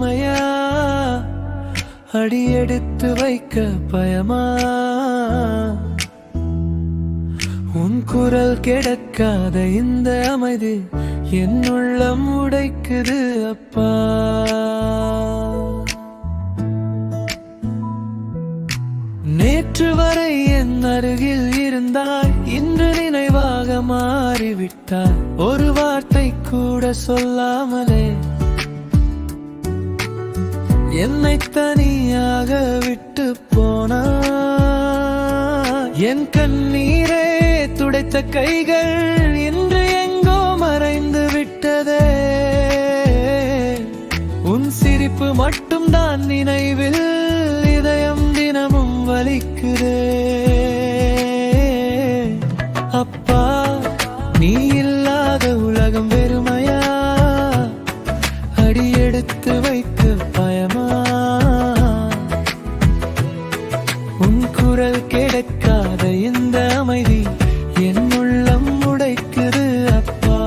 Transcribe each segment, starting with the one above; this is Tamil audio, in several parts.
வெறுமையா அடியெடுத்து வைக்க பயமா உன் குரல் கிடக்காத இந்த அமைதி என் உள்ளம் உடைக்குது அப்பா. நேற்று வரை என் அருகில் இருந்தாய், இன்று நினைவாக மாறிவிட்டாய். ஒரு வார்த்தை கூட சொல்லாமலே என்னை தனியாக விட்டு போனாய். என் கண்ணீரே துடைத்த கைகள் இன்று எங்கோ மறைந்து விட்டதே. உன் சிரிப்பு மட்டும் தான் நினைவில், இதயம் தினமும் வலிக்குதே. அப்பா, நீ இல்லாத உலகம் வெறுமையா அடியெடுத்து வைக்க பயமா உன் குரல் கிடைக்காத இந்த அமைதி என் உள்ளம் உடைக்குது அப்பா.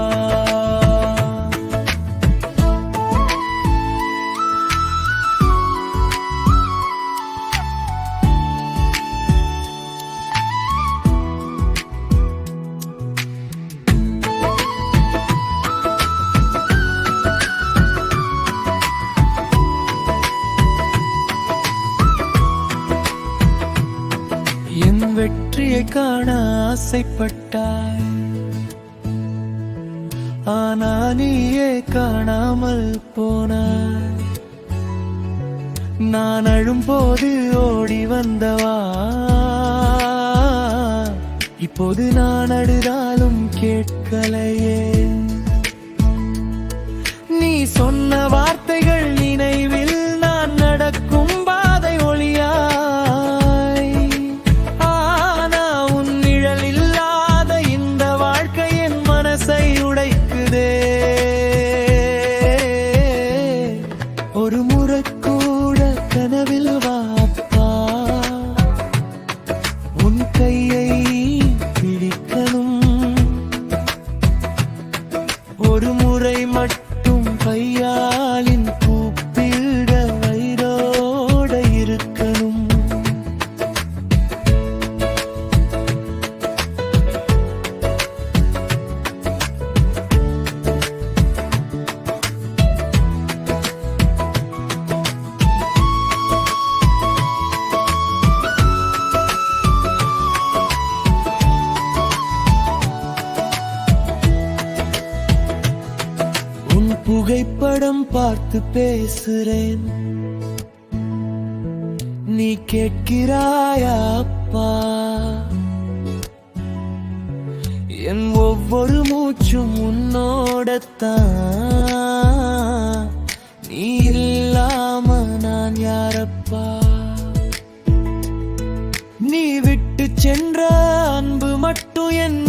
என் வெற்றியை காண ஆசைப்பட்டாய், ஆனா நீயே காணாமல் போனாய். நான் அழும்போது ஓடி வந்தவா, இப்போது நான் அழுதாலும் கேட்கலையே. நீ சொன்ன வார்த்தைகள் நினைவில், நான் நடக்கும் பாதை ஒளியாய். ஆனா உன் நிழல் இல்லாத இந்த வாழ்க்கை என் மனசை உடைக்குதே. ஒரு முறை கூட கனவில் வாப்பா உன் கையை பிடிக்கணும். ஒரு முறை மட்டும் கையாலின் கூப்பிட வயிறோட இருக்கணும். புகைப்படம் பார்த்து பேசுறேன், நீ கேட்கிறாயா அப்பா? என் ஒவ்வொரு மூச்சும் உன்னோடத்தான், நீ இல்லாம நான் யாரப்பா? நீ விட்டு சென்ற அன்பு மட்டும் என்